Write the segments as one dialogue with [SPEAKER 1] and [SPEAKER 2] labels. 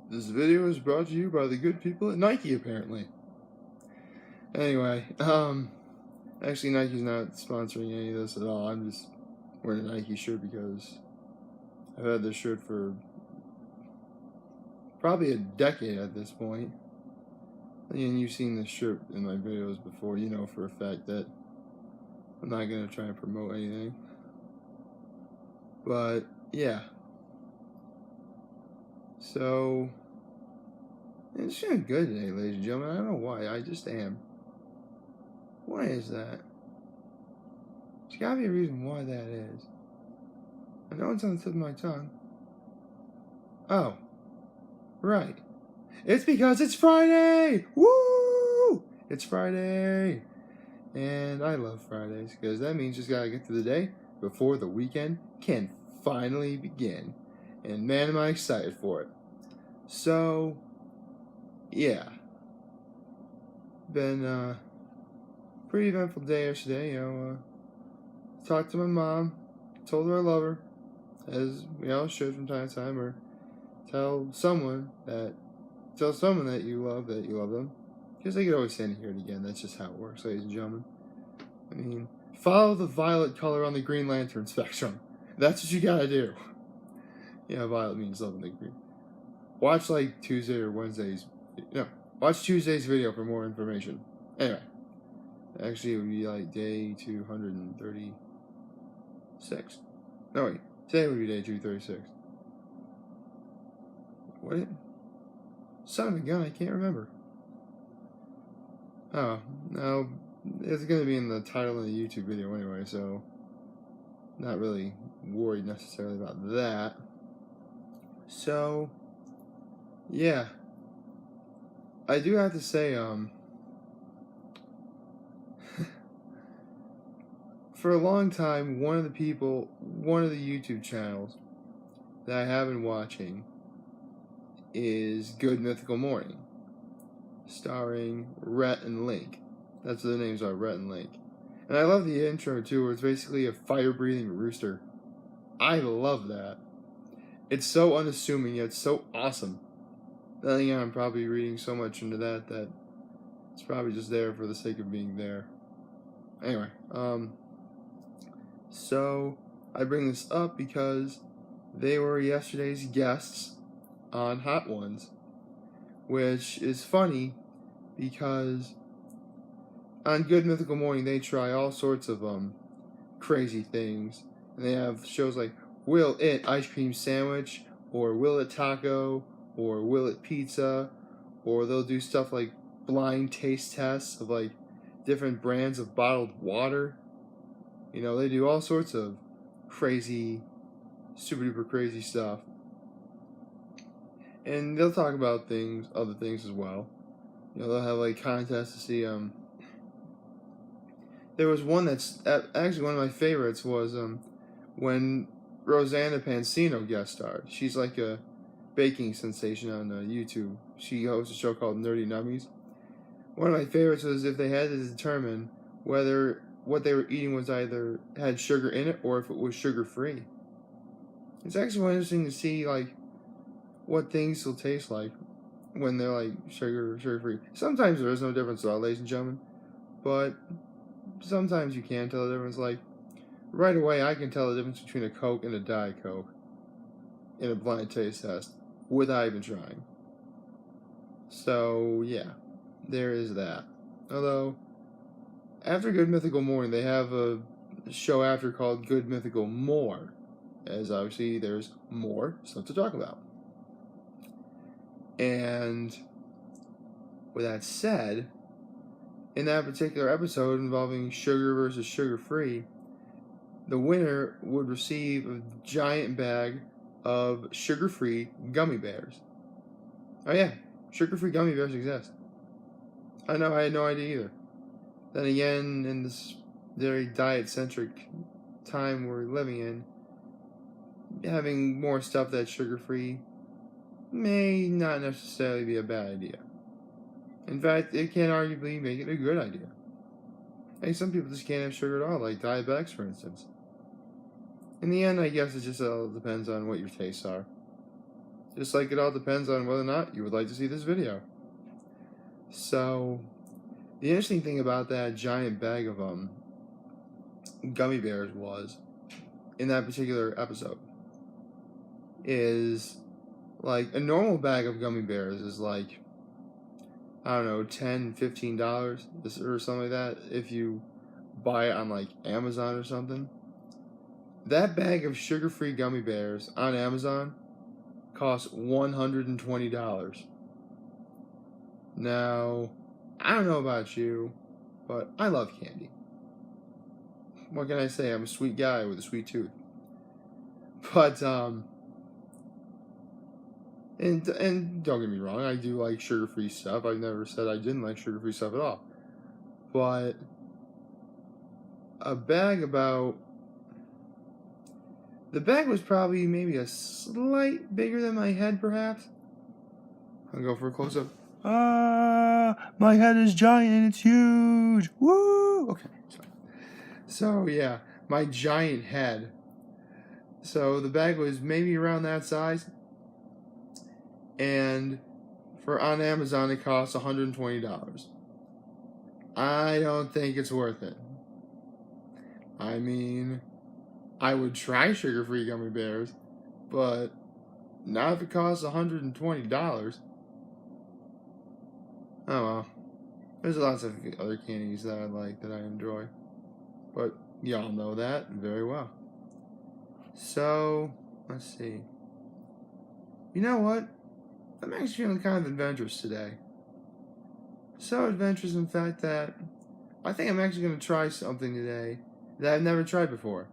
[SPEAKER 1] This video is brought to you by the good people at Nike, apparently. Anyway, actually Nike's not sponsoring any of this at all. I'm just wearing a Nike shirt because I've had this shirt for probably a decade at this point. And you've seen this shirt in my videos before. You know for a fact that I'm not going to try and promote anything. But, yeah. So, it's feeling good today, ladies and gentlemen. I don't know why. I just am. Why is that? There's gotta be a reason why that is. I know it's on the tip of my tongue. Oh. Right. It's because it's Friday! Woo! It's Friday! And I love Fridays, because that means just gotta get through the day before the weekend can finally begin. And man, am I excited for it. So, yeah. Been a pretty eventful day yesterday, talked to my mom, told her I love her, as we all should from time to time, or tell someone that you love them. Because they could always say and hear it again. That's just how it works, ladies and gentlemen. I mean, follow the violet color on the Green Lantern spectrum. That's what you gotta do. Yeah, violet means love in the green. Watch like Tuesday or Wednesday's. No, watch Tuesday's video for more information. Anyway, actually it would be like day 236. No wait, today would be day 236. What? Son of a gun, I can't remember. Oh, no, it's going to be in the title of the YouTube video anyway, so not really worried necessarily about that. So, yeah. I do have to say, for a long time, one of the YouTube channels that I have been watching is Good Mythical Morning, starring Rhett&Link. That's what their names are, Rhett&Link. And I love the intro too, where it's basically a fire-breathing rooster. I love that. It's so unassuming, yet so awesome. Then again, I'm probably reading so much into that it's probably just there for the sake of being there. Anyway, so I bring this up because they were yesterday's guests on Hot Ones, which is funny because on Good Mythical Morning they try all sorts of crazy things, and they have shows like Will It Ice Cream Sandwich, or Will It Taco, or Will It Pizza, or they'll do stuff like blind taste tests of like different brands of bottled water. You know, they do all sorts of crazy, super duper crazy stuff. And they'll talk about other things as well. You know, they'll have like contests to see. There was one that's actually one of my favorites was when Rosanna Pansino guest starred. She's like a baking sensation on YouTube. She hosts a show called Nerdy Nummies. One of my favorites was if they had to determine whether what they were eating was either had sugar in it or if it was sugar free. It's actually interesting to see like what things will taste like when they're like sugar free. Sometimes there is no difference at all, ladies and gentlemen, but sometimes you can tell the difference. Like right away, I can tell the difference between a Coke and a Diet Coke in a blind taste test without even trying. So yeah, there is that. Although after Good Mythical Morning, they have a show after called Good Mythical More, as obviously there's more stuff to talk about. And with that said, in that particular episode involving sugar versus sugar-free, the winner would receive a giant bag of sugar-free gummy bears. Oh yeah, sugar-free gummy bears exist. I know, I had no idea either. Then again, in this very diet-centric time we're living in, having more stuff that's sugar-free may not necessarily be a bad idea. In fact, it can arguably make it a good idea. Hey, some people just can't have sugar at all, like diabetics, for instance. In the end, I guess it just all depends on what your tastes are. Just like it all depends on whether or not you would like to see this video. So, the interesting thing about that giant bag of gummy bears was, in that particular episode, is like a normal bag of gummy bears is like, I don't know, $10, $15 or something like that if you buy it on like Amazon or something. That bag of sugar-free gummy bears on Amazon costs $120. Now, I don't know about you, but I love candy. What can I say? I'm a sweet guy with a sweet tooth. But and don't get me wrong, I do like sugar-free stuff. I've never said I didn't like sugar-free stuff at all. But a bag about... The bag was probably maybe a slight bigger than my head, perhaps. I'll go for a close-up. My head is giant and it's huge. Woo! Okay, sorry. So, yeah, my giant head. So, the bag was maybe around that size. And on Amazon, it costs $120. I don't think it's worth it. I mean, I would try sugar-free gummy bears, but not if it costs $120. Oh well. There's lots of other candies that I like, that I enjoy. But y'all know that very well. So, let's see. You know what? I'm actually feeling kind of adventurous today. So adventurous, in fact, that I think I'm actually going to try something today that I've never tried before.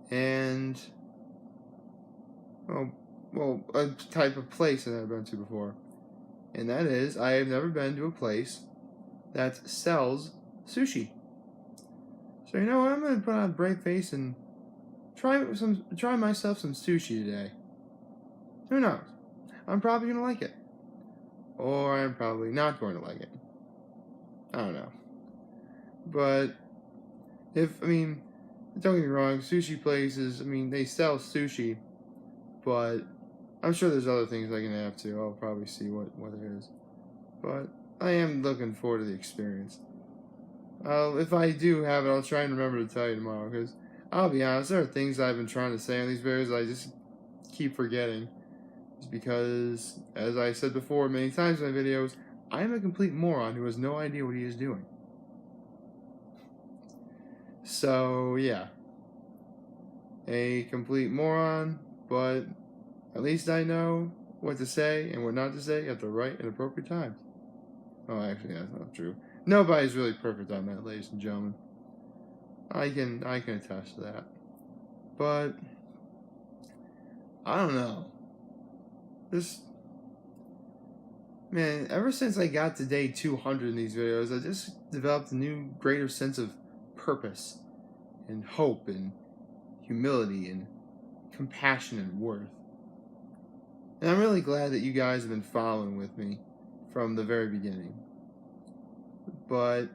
[SPEAKER 1] And, well, a type of place that I've never been to before. And that is, I have never been to a place that sells sushi. So you know what? I'm going to put on a brave face and try myself some sushi today. Who knows? I'm probably going to like it. Or I'm probably not going to like it. I don't know. But, don't get me wrong, sushi places, they sell sushi, but I'm sure there's other things I can have too. I'll probably see what it is. But I am looking forward to the experience. If I do have it, I'll try and remember to tell you tomorrow, because I'll be honest, there are things I've been trying to say on these videos I just keep forgetting. It's because, as I said before many times in my videos, I am a complete moron who has no idea what he is doing. So, yeah. A complete moron, but at least I know what to say and what not to say at the right and appropriate times. Oh, actually, that's not true. Nobody's really perfect on that, ladies and gentlemen. I can attest to that. But, I don't know. Ever since I got to day 200 in these videos, I just developed a new, greater sense of purpose and hope and humility and compassion and worth. And I'm really glad that you guys have been following with me from the very beginning. But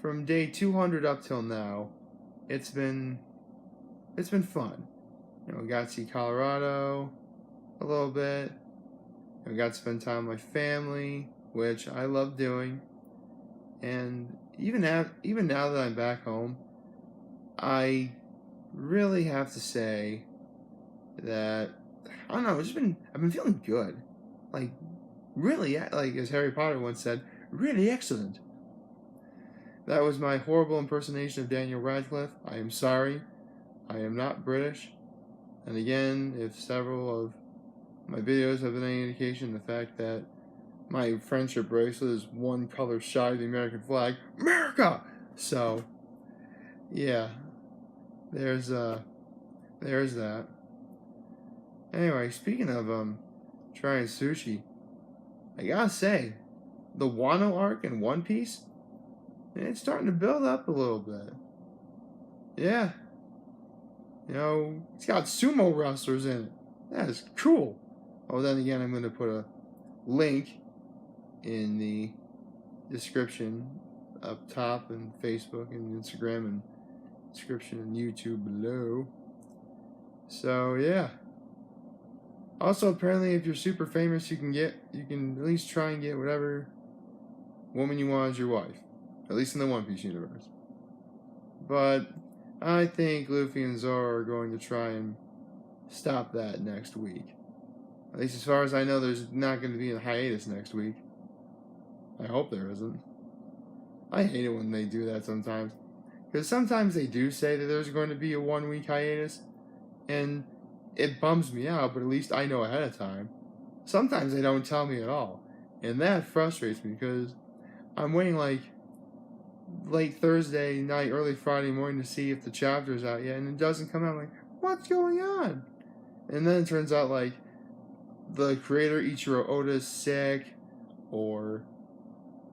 [SPEAKER 1] from day 200 up till now, it's been fun. We got to see Colorado a little bit. I got to spend time with my family, which I love doing. And even now that I'm back home, I really have to say that, I don't know, I've been feeling good. Like, really, like as Harry Potter once said, really excellent. That was my horrible impersonation of Daniel Radcliffe. I am sorry. I am not British. And again, if several of my videos have been any indication, the fact that my friendship bracelet is one color shy of the American flag, America! So, yeah, there's that. Anyway, speaking of trying sushi, I gotta say, the Wano arc in One Piece, it's starting to build up a little bit. Yeah. It's got sumo wrestlers in it. That is cool. Oh, then again, I'm going to put a link in the description up top, and Facebook and Instagram, and description and YouTube below. So, yeah. Also, apparently, if you're super famous, you can at least try and get whatever woman you want as your wife. At least in the One Piece universe. But I think Luffy and Zoro are going to try and stop that next week. At least as far as I know, there's not going to be a hiatus next week. I hope there isn't. I hate it when they do that sometimes. Because sometimes they do say that there's going to be a 1 week hiatus, and it bums me out, but at least I know ahead of time. Sometimes they don't tell me at all, and that frustrates me because I'm waiting like late Thursday night, early Friday morning to see if the chapter's out yet, and it doesn't come out. I'm like, what's going on? And then it turns out like the creator Ichiro Oda is sick, or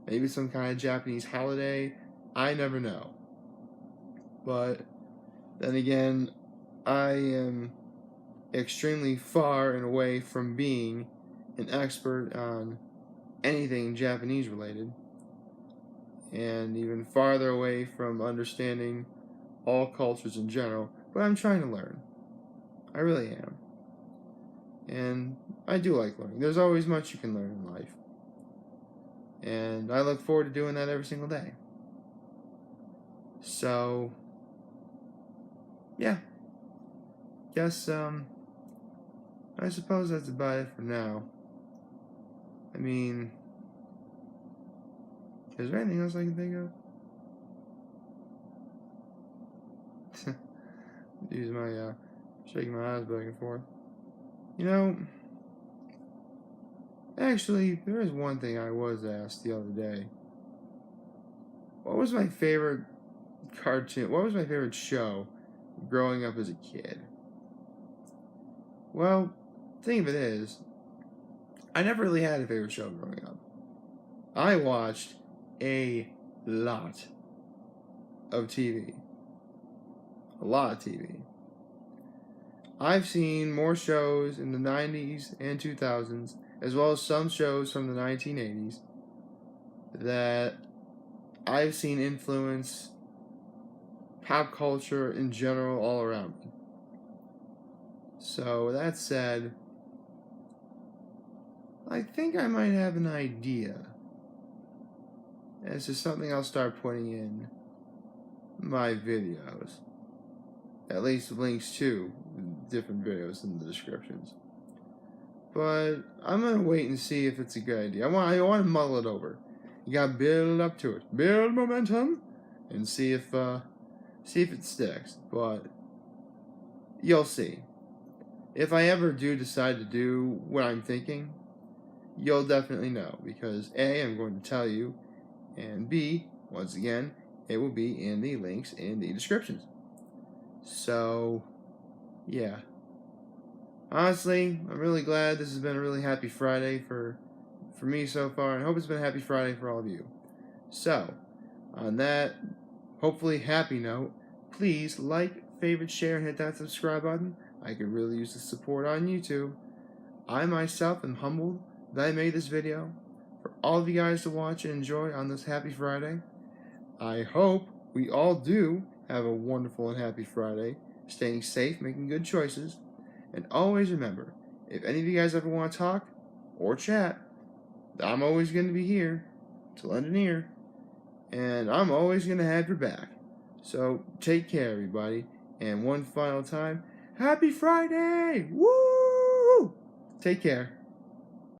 [SPEAKER 1] maybe some kind of Japanese holiday. I never know. But then again, I am extremely far and away from being an expert on anything Japanese related, and even farther away from understanding all cultures in general, but I'm trying to learn. I really am. And I do like learning. There's always much you can learn in life. And I look forward to doing that every single day. So, yeah. Guess, I suppose that's about it for now. I mean, is there anything else I can think of? Use my, shaking my eyes back and forth. You know, actually, there is one thing I was asked the other day. What was my favorite cartoon? What was my favorite show growing up as a kid? Well, the thing of it is, I never really had a favorite show growing up. I watched a lot of TV. A lot of TV. I've seen more shows in the 90s and 2000s, as well as some shows from the 1980s, that I've seen influence pop culture in general all around me. So, that said, I think I might have an idea as to something I'll start putting in my videos. At least links to different videos in the descriptions. But I'm gonna wait and see if it's a good idea. I want to mull it over. You gotta build up to it, build momentum, and see if it sticks. But you'll see. If I ever do decide to do what I'm thinking, you'll definitely know, because A, I'm going to tell you, and B, once again, it will be in the links in the descriptions. So, yeah. Honestly, I'm really glad this has been a really happy Friday for me so far, and I hope it's been a happy Friday for all of you. So, on that hopefully happy note, please like, favorite, share, and hit that subscribe button. I could really use the support on YouTube. I myself am humbled that I made this video for all of you guys to watch and enjoy on this happy Friday. I hope we all do have a wonderful and happy Friday, staying safe, making good choices, and always remember, if any of you guys ever want to talk or chat, I'm always going to be here to lend an ear, and I'm always going to have your back. So take care, everybody, and one final time, happy Friday! Woo! Take care.